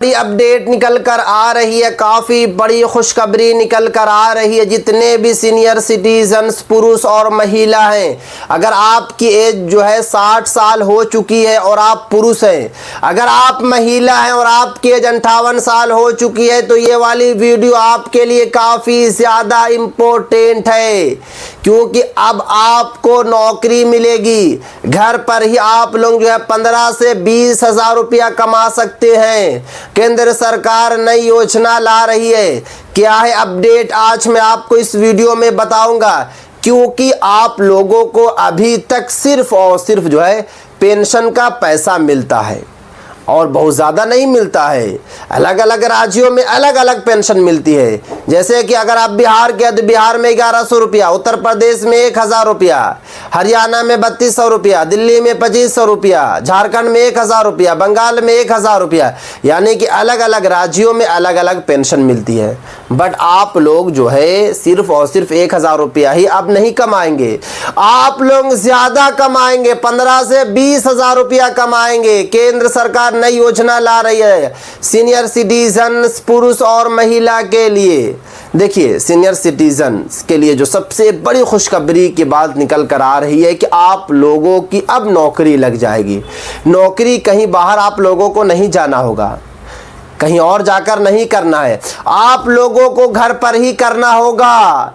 बड़ी अपडेट निकल कर आ रही है, काफ़ी बड़ी खुशखबरी निकल कर आ रही है। जितने भी सीनियर सिटीजन्स पुरुष और महिला हैं, अगर आपकी एज जो है 60 साल हो चुकी है और आप पुरुष हैं, अगर आप महिला हैं और आपकी एज 58 साल हो चुकी है, तो ये वाली वीडियो आपके लिए काफ़ी ज़्यादा इम्पोर्टेंट है, क्योंकि अब आपको नौकरी मिलेगी। घर पर ही आप लोग जो है 15 से 20 हज़ार रुपया कमा सकते हैं। केंद्र सरकार नई योजना ला रही है। क्या है अपडेट, आज मैं आपको इस वीडियो में बताऊंगा, क्योंकि आप लोगों को अभी तक सिर्फ और सिर्फ जो है पेंशन का पैसा मिलता है और बहुत ज़्यादा नहीं मिलता है। अलग अलग राज्यों में अलग अलग पेंशन मिलती है। जैसे कि अगर आप बिहार के तो बिहार में 1100 रुपया, उत्तर प्रदेश में 1000 रुपया, हरियाणा में 3200 रुपया, दिल्ली में 2500 रुपया, झारखंड में 1000 रुपया, बंगाल में 1000 रुपया, यानी कि अलग अलग राज्यों में अलग अलग पेंशन मिलती है। बट आप लोग जो है सिर्फ और सिर्फ 1000 रुपया ही अब नहीं कमाएंगे, आप लोग ज़्यादा कमाएंगे, 15 से 20 हज़ार रुपया कमाएंगे। केंद्र सरकार नई योजना ला रही है सीनियर सिटीजन पुरुष और महिला के लिए। देखिए, सीनियर सिटीजन के लिए जो सबसे बड़ी खुशखबरी की बात निकल कर आ रही है कि आप लोगों की अब नौकरी लग जाएगी। नौकरी कहीं बाहर आप लोगों को नहीं जाना होगा, कहीं और जाकर नहीं करना है, आप लोगों को घर पर ही करना होगा,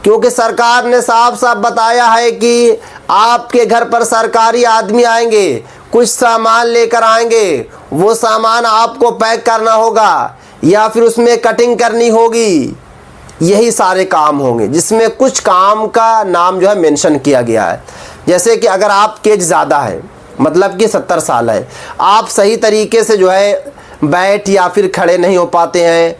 क्योंकि सरकार ने साफ साफ बताया है कि आपके घर पर सरकारी आदमी आएंगे, कुछ सामान लेकर आएंगे, वो सामान आपको पैक करना होगा या फिर उसमें कटिंग करनी होगी। यही सारे काम होंगे, जिसमें कुछ काम का नाम जो है मेंशन किया गया है। जैसे कि अगर आपकी एज ज़्यादा है, मतलब कि 70 साल है, आप सही तरीके से जो है बैठ या फिर खड़े नहीं हो पाते हैं,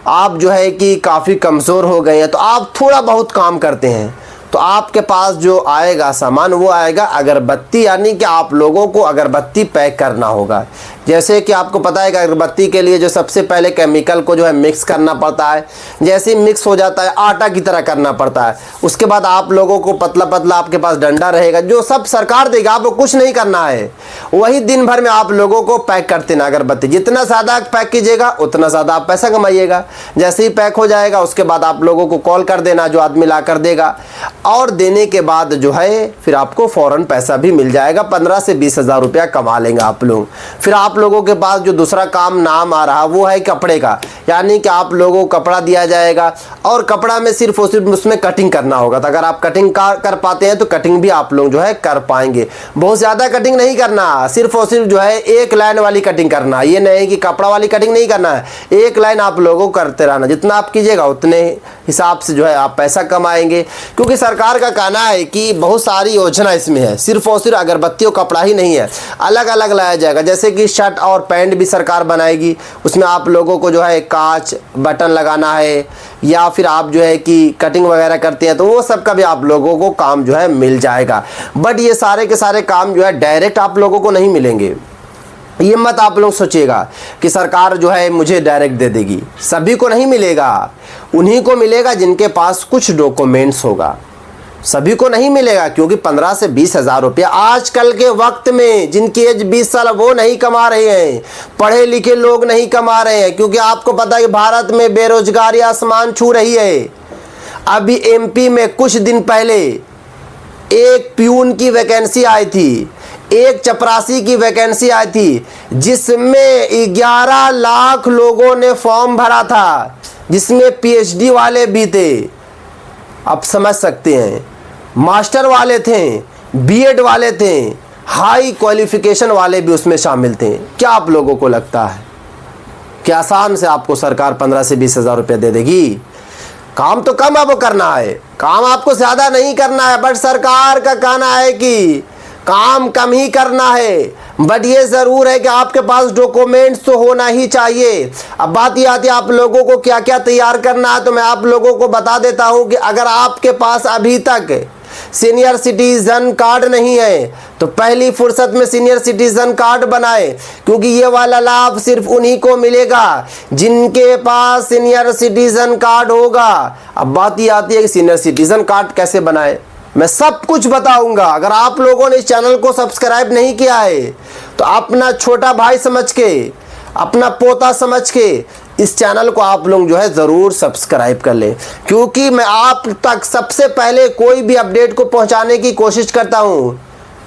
आप जो है कि काफ़ी कमज़ोर हो गए हैं, तो आप थोड़ा बहुत काम करते हैं, तो आपके पास जो आएगा सामान वो आएगा अगरबत्ती, यानी कि आप लोगों को अगरबत्ती पैक करना होगा। जैसे कि आपको पता है कि अगरबत्ती के लिए जो सबसे पहले केमिकल को जो है मिक्स करना पड़ता है, जैसे ही मिक्स हो जाता है आटा की तरह करना पड़ता है। उसके बाद आप लोगों को पतला पतला आपके पास डंडा रहेगा, जो सब सरकार देगा, आपको कुछ नहीं करना है, वही दिन भर में आप लोगों को पैक करते ना अगरबत्ती। जितना ज़्यादा पैक कीजिएगा उतना ज़्यादा आप पैसा कमाइएगा। जैसे ही पैक हो जाएगा उसके बाद आप लोगों को कॉल कर देना, जो आदमी ला कर देगा, और देने के बाद जो है फिर आपको फ़ौरन पैसा भी मिल जाएगा। 15 से 20 हज़ार रुपया कमा लेंगे आप लोग। फिर आप लोगों के पास जो दूसरा काम नाम आ रहा वो है कपड़े का, यानी कि आप लोगों को कपड़ा दिया जाएगा और कपड़ा में सिर्फ और सिर्फ उसमें कटिंग करना होगा। तो अगर आप कटिंग कर पाते हैं तो कटिंग भी आप लोग जो है कर पाएंगे। बहुत ज़्यादा कटिंग नहीं करना, सिर्फ और सिर्फ जो है एक लाइन वाली कटिंग करना। ये नहीं कि कपड़ा वाली कटिंग नहीं करना है, एक लाइन आप लोगों को करते रहना। जितना आप कीजिएगा उतने हिसाब से जो है आप पैसा कमाएंगे, क्योंकि सरकार का कहना है कि बहुत सारी योजना इसमें है, सिर्फ और सिर्फ अगरबत्ती और कपड़ा ही नहीं है, अलग अलग लाया जाएगा। जैसे कि शर्ट और पैंट भी सरकार बनाएगी, उसमें आप लोगों को जो है कांच बटन लगाना है, या फिर आप जो है कि कटिंग वगैरह करते हैं तो वो सब का भी आप लोगों को काम जो है मिल जाएगा। बट ये सारे के सारे काम जो है डायरेक्ट आप लोगों को नहीं मिलेंगे। ये मत आप लोग सोचिएगा कि सरकार जो है मुझे डायरेक्ट दे देगी, सभी को नहीं मिलेगा। उन्हीं को मिलेगा जिनके पास कुछ डॉक्यूमेंट्स होगा, सभी को नहीं मिलेगा। क्योंकि 15 से 20 हज़ार रुपया आजकल के वक्त में जिनकी एज 20 साल वो नहीं कमा रहे हैं, पढ़े लिखे लोग नहीं कमा रहे हैं, क्योंकि आपको पता है कि भारत में बेरोजगारी आसमान छू रही है। अभी एमपी में कुछ दिन पहले एक प्यून की वैकेंसी आई थी, एक चपरासी की वैकेंसी आई थी, जिसमें 11 लाख लोगों ने फॉर्म भरा था, जिसमें पीएचडी वाले भी थे, आप समझ सकते हैं, मास्टर वाले थे, बीएड वाले थे, हाई क्वालिफिकेशन वाले भी उसमें शामिल थे। क्या आप लोगों को लगता है कि आसान से आपको सरकार 15 से 20 हज़ार रुपया दे देगी? काम तो कम आपको करना है, काम आपको ज़्यादा नहीं करना है, बट सरकार का कहना है कि काम कम ही करना है। बट ये ज़रूर है कि आपके पास डॉक्यूमेंट्स तो होना ही चाहिए। अब बात ये आती है आप लोगों को क्या क्या तैयार करना है, तो मैं आप लोगों को बता देता हूँ कि अगर आपके पास अभी तक सीनियर सिटीजन कार्ड नहीं है तो पहली फुर्सत में सीनियर सिटीजन कार्ड बनाए, क्योंकि ये वाला लाभ सिर्फ उन्हीं को मिलेगा जिनके पास सीनियर सिटीजन कार्ड होगा। अब बात ये आती है कि सीनियर सिटीजन कार्ड कैसे बनाए, मैं सब कुछ बताऊंगा। अगर आप लोगों ने इस चैनल को सब्सक्राइब नहीं किया है तो अपना छोटा भाई समझ के अपना पोता समझ के इस चैनल को आप लोग जो है ज़रूर सब्सक्राइब कर लें, क्योंकि मैं आप तक सबसे पहले कोई भी अपडेट को पहुंचाने की कोशिश करता हूं,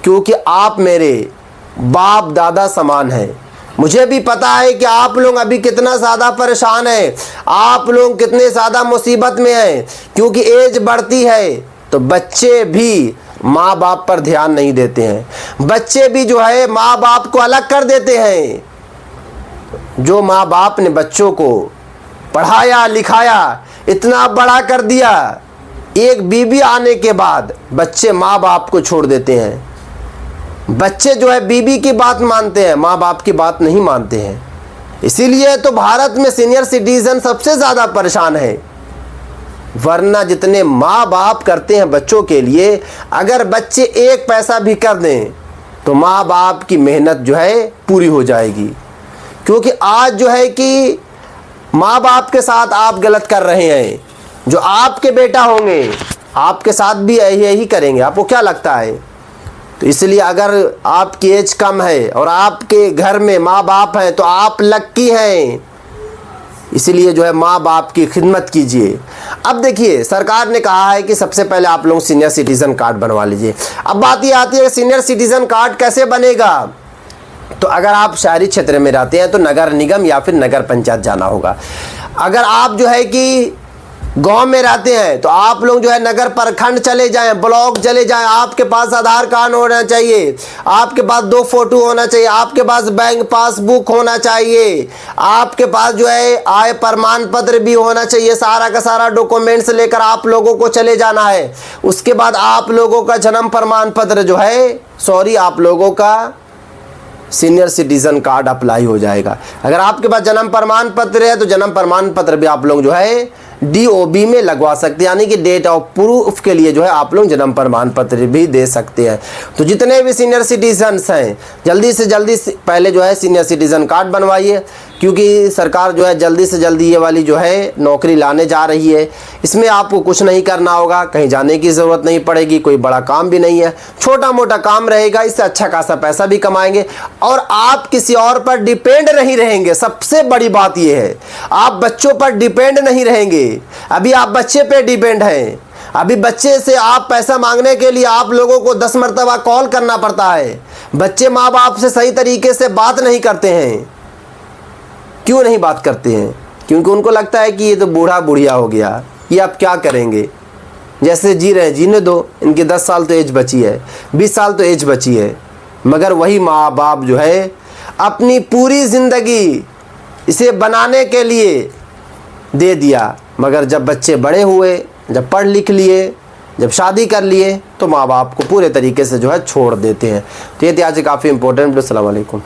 क्योंकि आप मेरे बाप दादा समान हैं। मुझे भी पता है कि आप लोग अभी कितना ज़्यादा परेशान हैं, आप लोग कितने ज़्यादा मुसीबत में हैं, क्योंकि एज बढ़ती है तो बच्चे भी माँ बाप पर ध्यान नहीं देते हैं। बच्चे भी जो है माँ बाप को अलग कर देते हैं। जो माँ बाप ने बच्चों को पढ़ाया लिखाया इतना बड़ा कर दिया, एक बीबी आने के बाद बच्चे माँ बाप को छोड़ देते हैं। बच्चे जो है बीबी की बात मानते हैं, माँ बाप की बात नहीं मानते हैं। इसीलिए तो भारत में सीनियर सिटीजन सबसे ज़्यादा परेशान है। वरना जितने माँ बाप करते हैं बच्चों के लिए, अगर बच्चे एक पैसा भी कर दें तो माँ बाप की मेहनत जो है पूरी हो जाएगी। क्योंकि आज जो है कि माँ बाप के साथ आप गलत कर रहे हैं, जो आपके बेटा होंगे आपके साथ भी यही करेंगे। आपको क्या लगता है? तो इसलिए अगर आपकी एज कम है और आपके घर में माँ बाप हैं तो आप लक्की हैं। इसलिए जो है माँ बाप की खिदमत कीजिए। अब देखिए, सरकार ने कहा है कि सबसे पहले आप लोग सीनियर सिटीज़न कार्ड बनवा लीजिए। अब बात ये आती है सीनियर सिटीज़न कार्ड कैसे बनेगा। तो अगर आप शहरी क्षेत्र में रहते हैं तो नगर निगम या फिर नगर पंचायत जाना होगा। अगर आप जो है कि गांव में रहते हैं तो आप लोग जो है नगर प्रखंड चले जाएं, ब्लॉक चले जाएं। आपके पास आधार कार्ड होना चाहिए, आपके पास 2 फोटो होना चाहिए, आपके पास बैंक पासबुक होना चाहिए, आपके पास जो है आय प्रमाण पत्र भी होना चाहिए। सारा का सारा डॉक्यूमेंट्स लेकर आप लोगों को चले जाना है। उसके बाद आप लोगों का जन्म प्रमाण पत्र जो है आप लोगों का सीनियर सिटीज़न कार्ड अप्लाई हो जाएगा। अगर आपके पास जन्म प्रमाण पत्र है तो जन्म प्रमाण पत्र भी आप लोग जो है DOB में लगवा सकते हैं, यानी कि डेट ऑफ प्रूफ के लिए जो है आप लोग जन्म प्रमाण पत्र भी दे सकते हैं। तो जितने भी सीनियर सिटीजन्स हैं जल्दी से जल्दी पहले जो है सीनियर सिटीज़न कार्ड बनवाइए, क्योंकि सरकार जो है जल्दी से जल्दी ये वाली जो है नौकरी लाने जा रही है। इसमें आपको कुछ नहीं करना होगा, कहीं जाने की ज़रूरत नहीं पड़ेगी, कोई बड़ा काम भी नहीं है, छोटा मोटा काम रहेगा। इससे अच्छा खासा पैसा भी कमाएंगे और आप किसी और पर डिपेंड नहीं रहेंगे। सबसे बड़ी बात यह है, आप बच्चों पर डिपेंड नहीं रहेंगे। अभी आप बच्चे पे डिपेंड हैं। अभी बच्चे से आप पैसा मांगने के लिए आप लोगों को 10 मरतबा कॉल करना पड़ता है। बच्चे माँ बाप से सही तरीके से बात नहीं करते हैं। क्यों नहीं बात करते हैं? क्योंकि उनको लगता है कि ये तो बूढ़ा बुढ़िया हो गया, ये अब क्या करेंगे, जैसे जी रहे हैं जीने दो, इनके 10 साल तो एज बची है, 20 साल तो एज बची है। मगर वही माँ बाप जो है अपनी पूरी ज़िंदगी इसे बनाने के लिए दे दिया, मगर जब बच्चे बड़े हुए, जब पढ़ लिख लिए, जब शादी कर लिए तो माँ बाप को पूरे तरीके से जो है छोड़ देते हैं। तो ये थी आज काफ़ी इंपॉर्टेंट। अस्सलाम वालेकुम।